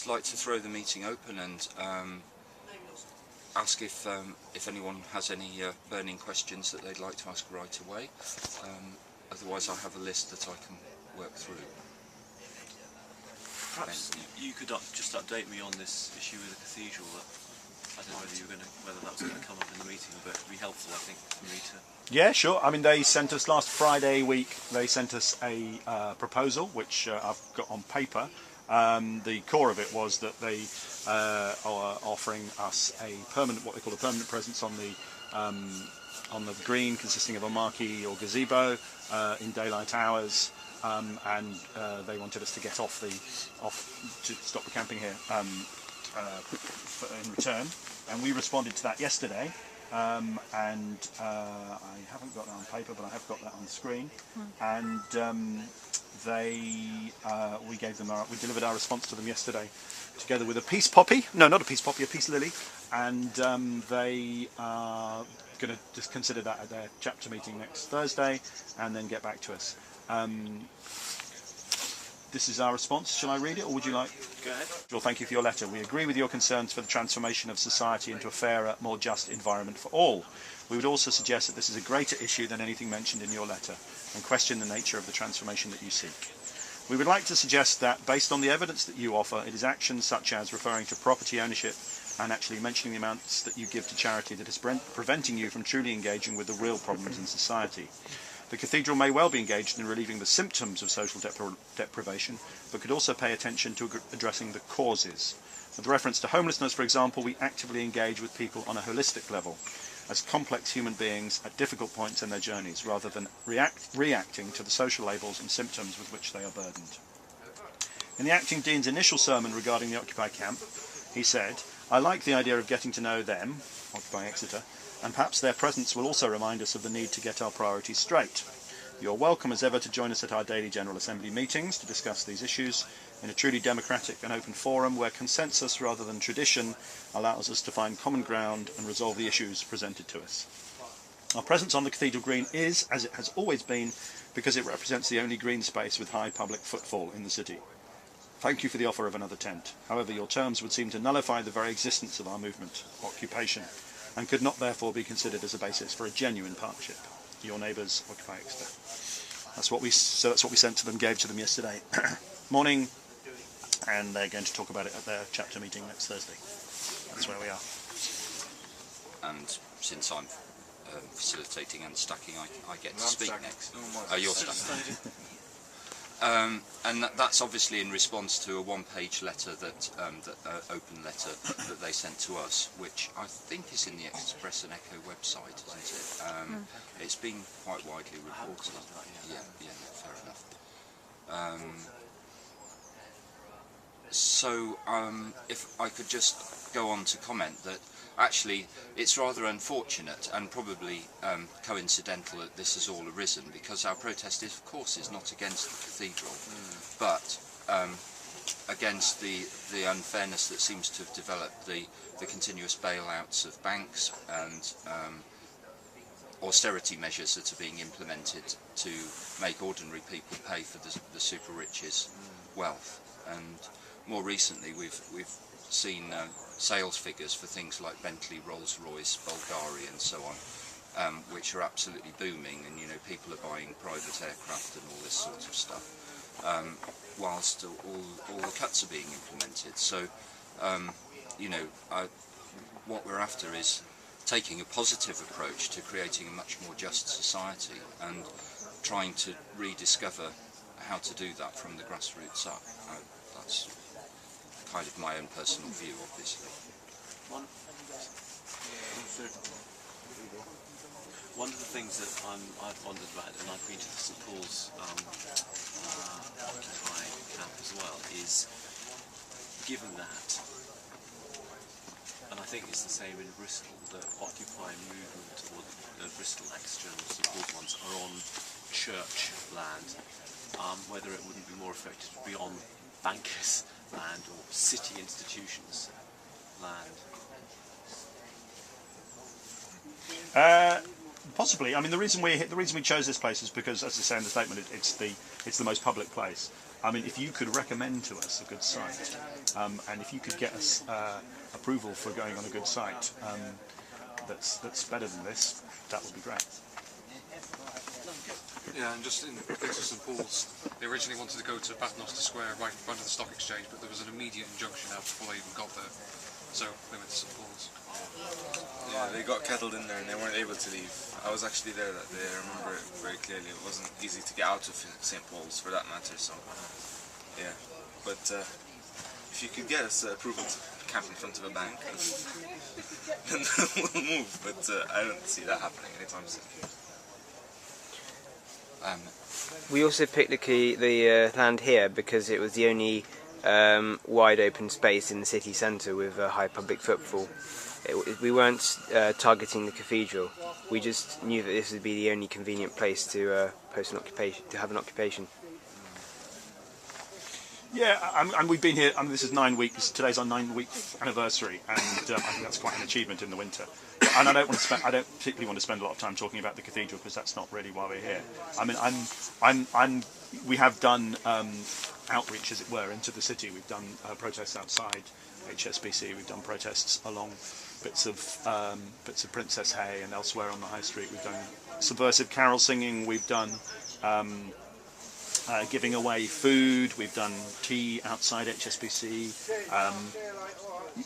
I'd like to throw the meeting open and ask if anyone has any burning questions that they'd like to ask right away. Otherwise, I have a list that I can work through. Perhaps you could just update me on this issue with the cathedral. I don't know whether that was going to come up in the meeting, but it'd be helpful, I think, for me to. Yeah, sure. I mean, they sent us last Friday week. They sent us a proposal, which I've got on paper. The core of it was that they are offering us a permanent, what they call a permanent presence on the green, consisting of a marquee or gazebo in daylight hours, and they wanted us to get off to stop the camping here in return. And we responded to that yesterday. And I haven't got that on paper, but I have got that on the screen. And we delivered our response to them yesterday, together with a peace poppy. No, not a peace poppy, a peace lily. And they are going to just consider that at their chapter meeting next Thursday, and then get back to us. This is our response. Shall I read it, or would you like? Go ahead. Well, thank you for your letter. We agree with your concerns for the transformation of society into a fairer, more just environment for all. We would also suggest that this is a greater issue than anything mentioned in your letter, and question the nature of the transformation that you seek. We would like to suggest that, based on the evidence that you offer, it is actions such as referring to property ownership and actually mentioning the amounts that you give to charity that is preventing you from truly engaging with the real problems in society. The cathedral may well be engaged in relieving the symptoms of social deprivation, but could also pay attention to addressing the causes. With reference to homelessness, for example, we actively engage with people on a holistic level, as complex human beings at difficult points in their journeys, rather than reacting to the social labels and symptoms with which they are burdened. In the acting dean's initial sermon regarding the Occupy camp, he said, "I like the idea of getting to know them," Occupy Exeter, "and perhaps their presence will also remind us of the need to get our priorities straight. You're welcome as ever to join us at our daily General Assembly meetings to discuss these issues in a truly democratic and open forum where consensus rather than tradition allows us to find common ground and resolve the issues presented to us. Our presence on the Cathedral Green is, as it has always been, because it represents the only green space with high public footfall in the city. Thank you for the offer of another tent. However, your terms would seem to nullify the very existence of our movement, occupation, and could not therefore be considered as a basis for a genuine partnership. Your neighbours, Occupy Exeter." That's what we sent to them, gave to them yesterday morning, and they're going to talk about it at their chapter meeting next Thursday. That's where we are. And since I'm facilitating and stacking, I get to speak next. You're stacking. And that's obviously in response to a one-page letter open letter that they sent to us, which I think is in the Express and Echo website, isn't it? It's been quite widely reported. Yeah, fair enough. So if I could just go on to comment that actually it's rather unfortunate and probably coincidental that this has all arisen, because our protest of course is not against the cathedral, but against the unfairness that seems to have developed, the continuous bailouts of banks and austerity measures that are being implemented to make ordinary people pay for the super rich's wealth. And more recently we've seen sales figures for things like Bentley, Rolls-Royce, Bulgari and so on, which are absolutely booming, and people are buying private aircraft and all this sort of stuff, whilst all the cuts are being implemented. So what we're after is taking a positive approach to creating a much more just society and trying to rediscover how to do that from the grassroots up. That's kind of my own personal view, obviously. One of the things that I've wondered about, and I've been to the St Paul's Occupy camp as well, is given that, and I think it's the same in Bristol, the Occupy movement, or the Bristol, Exeter and St Paul's ones, are on church land, whether it wouldn't be more effective to be on bankers' land or city institutions' land. Possibly. I mean, the reason we chose this place is because, as I say in the statement, it's It's the most public place. I mean, if you could recommend to us a good site, and if you could get us approval for going on a good site that's better than this, that would be great. Yeah, and just in the case of St Paul's, they originally wanted to go to Paternoster Square right in front of the stock exchange, but there was an immediate injunction out before they even got there, so they went to St Paul's. Yeah, they got kettled in there and they weren't able to leave. I was actually there that day, I remember it very clearly. It wasn't easy to get out of St Paul's for that matter, so yeah. But if you could get us approval to camp in front of a bank, then we'll move, but I don't see that happening anytime soon. We also picked the land here because it was the only wide open space in the city centre with a high public footfall. We weren't targeting the cathedral. We just knew that this would be the only convenient place to post an occupation, to have an occupation. Yeah, and we've been here. I mean, this is 9 weeks. Today's our 9-week anniversary, and I think that's quite an achievement in the winter. And I don't particularly want to spend a lot of time talking about the cathedral because that's not really why we're here. I mean, we have done outreach, as it were, into the city. We've done protests outside HSBC. We've done protests along bits of Princess Hay and elsewhere on the High Street. We've done subversive carol singing. We've done giving away food. We've done tea outside HSBC.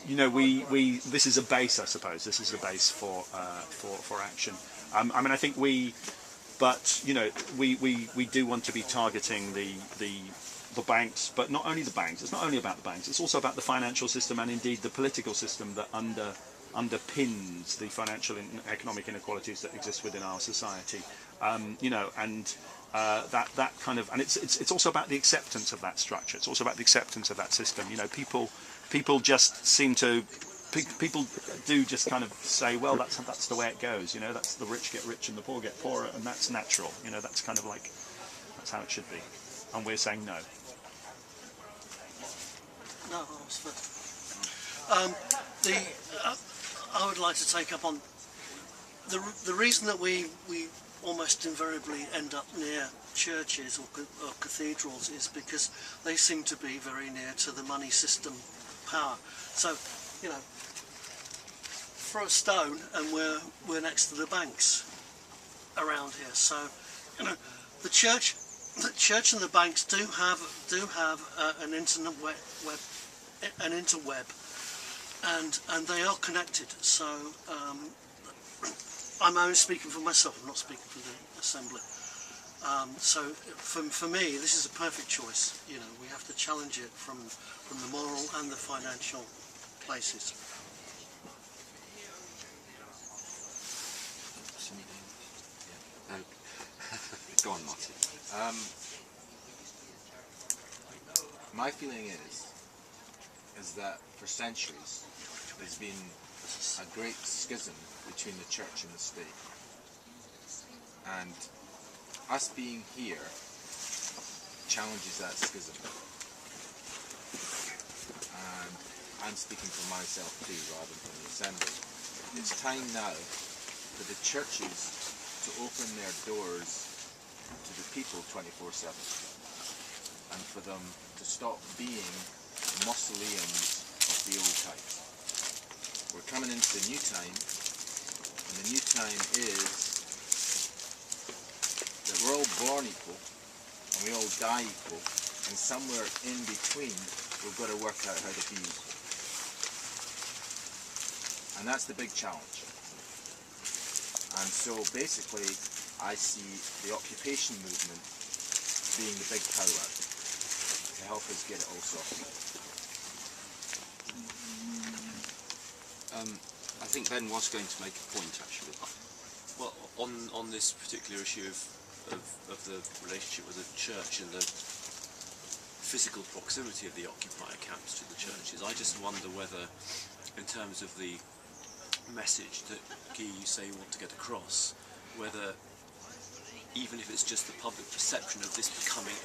You know, this is a base, I suppose. This is a base for action. I mean, I think but you know, we do want to be targeting the banks, but not only the banks. It's not only about the banks. It's also about the financial system and indeed the political system that underpins the financial and economic inequalities that exist within our society. You know, and that kind of, and it's also about the acceptance of that structure. It's also about the acceptance of that system. You know, people just seem to, people do just kind of say, well, that's the way it goes. You know, that's the rich get rich and the poor get poorer, and that's natural. You know, that's kind of like, that's how it should be. And we're saying no. No, I would like to take up on the reason that we almost invariably end up near churches or cathedrals is because they seem to be very near to the money system power. So, you know, throw a stone and we're next to the banks around here. So, you know, the church and the banks do have an interweb, and they are connected. So I'm only speaking for myself. I'm not speaking for the assembly. So for me, this is a perfect choice. You know, we have to challenge it from the moral and the financial places. Go on, Martin. My feeling is that for centuries there's been a great schism between the church and the state, and us being here challenges that schism. And I'm speaking for myself too, rather than from the assembly. It's time now for the churches to open their doors to the people 24/7, and for them to stop being mausoleums of the old type. We're coming into the new time, and the new time is that we're all born equal and we all die equal, and somewhere in between we've got to work out how to be equal. And that's the big challenge. And so basically I see the occupation movement being the big power to help us get it all sorted. I think Ben was going to make a point, actually. Well, on this particular issue of the relationship with the church and the physical proximity of the occupier camps to the churches, I just wonder whether, in terms of the message that Guy, you say you want to get across, whether, even if it's just the public perception of this becoming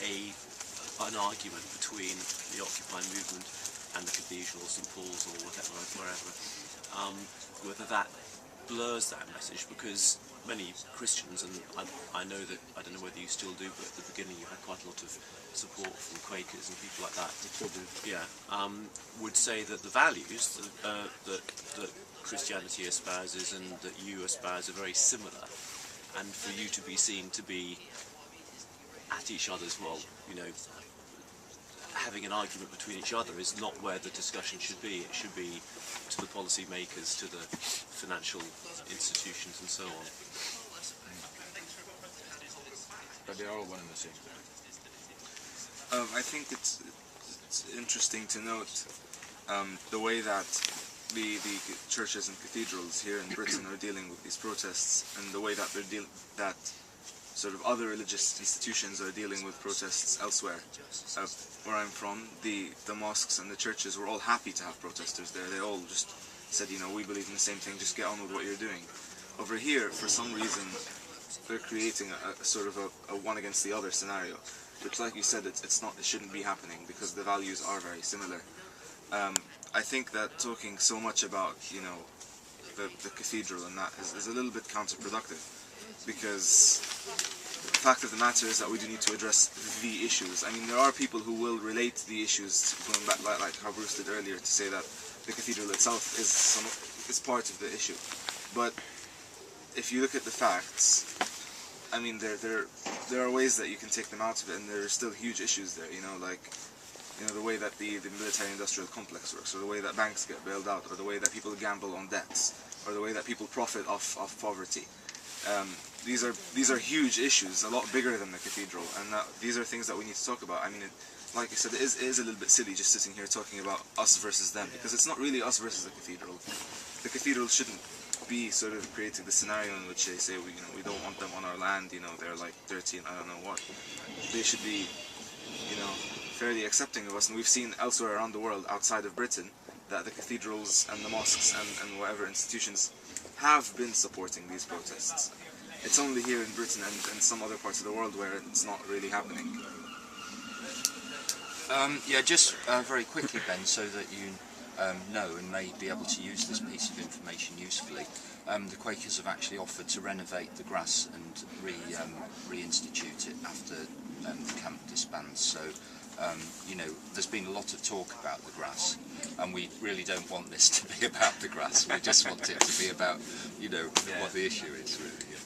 an argument between the Occupy movement and the cathedral, St Paul's or whatever, wherever, whether that blurs that message, because many Christians, and I know that, I don't know whether you still do, but at the beginning you had quite a lot of support from Quakers and people like that. Yeah, would say that the values that Christianity espouses and that you espouse are very similar, and for you to be seen to be at each other's, well, you know, having an argument between each other is not where the discussion should be. It should be to the policy makers, to the financial institutions and so on. But they're all one and the same. I think it's interesting to note the way that the churches and cathedrals here in Britain are dealing with these protests, and the way that that sort of other religious institutions are dealing with protests elsewhere. Where I'm from, the mosques and the churches were all happy to have protesters there. They all just said, you know, we believe in the same thing, just get on with what you're doing. Over here, for some reason, they're creating a sort of a one against the other scenario, which, like you said, it shouldn't be happening, because the values are very similar. I think that talking so much about, you know, the cathedral and that is a little bit counterproductive, because the fact of the matter is that we do need to address the issues. I mean, there are people who will relate the issues, going back like how Bruce did earlier, to say that the cathedral itself is part of the issue. But if you look at the facts, I mean, there are ways that you can take them out of it, and there are still huge issues there. You know, like, you know, the way that the military-industrial complex works, or the way that banks get bailed out, or the way that people gamble on debts, or the way that people profit off poverty. These are huge issues, a lot bigger than the cathedral, and these are things that we need to talk about. I mean, like I said, it is a little bit silly just sitting here talking about us versus them, because it's not really us versus the cathedral. The cathedral shouldn't be sort of creating the scenario in which they say, we don't want them on our land, you know, they're like dirty and I don't know what. They should be, you know, fairly accepting of us, and we've seen elsewhere around the world outside of Britain that the cathedrals and the mosques and whatever institutions have been supporting these protests. It's only here in Britain and some other parts of the world where it's not really happening. Yeah, just very quickly, Ben, so that you know and may be able to use this piece of information usefully. The Quakers have actually offered to renovate the grass and reinstitute it after the camp disbands. So, you know, there's been a lot of talk about the grass, and we really don't want this to be about the grass. We just want it to be about, you know, what the issue is, really. Yeah.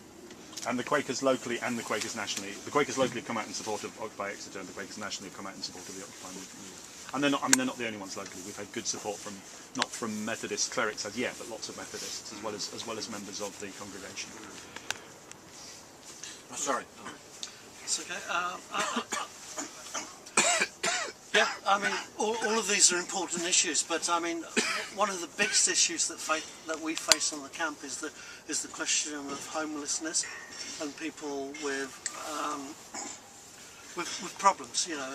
And the Quakers locally and the Quakers nationally. The Quakers locally have come out in support of Occupy Exeter, and the Quakers nationally have come out in support of the Occupy movement. And they're not, I mean, they're not the only ones locally. We've had good support from, not from Methodist clerics as yet, but lots of Methodists as well as members of the congregation. Oh, sorry. It's okay. Yeah, I mean, all of these are important issues, but I mean, one of the biggest issues that we face on the camp is the question of homelessness and people with problems, you know,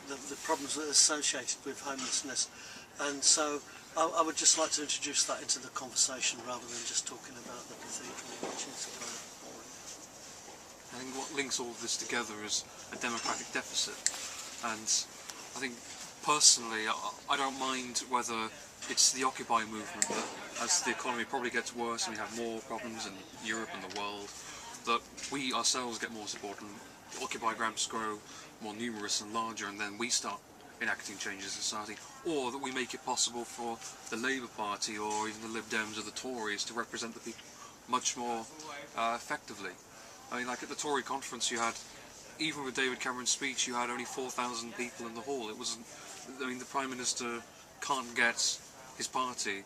the problems that are associated with homelessness. And so I would just like to introduce that into the conversation rather than just talking about the cathedral, which is kind of boring. I think what links all of this together is a democratic deficit, and I think personally I don't mind whether it's the Occupy movement that, as the economy probably gets worse and we have more problems in Europe and the world, that we ourselves get more support and the Occupy groups grow more numerous and larger, and then we start enacting changes in society, or that we make it possible for the Labour Party or even the Lib Dems or the Tories to represent the people much more effectively. I mean, like at the Tory conference you had, even with David Cameron's speech, you had only 4,000 people in the hall. It wasn't, I mean, the Prime Minister can't get his party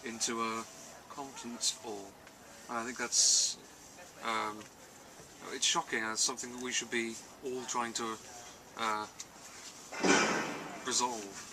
into a conference hall. And I think that's, it's shocking, and it's something that we should be all trying to resolve.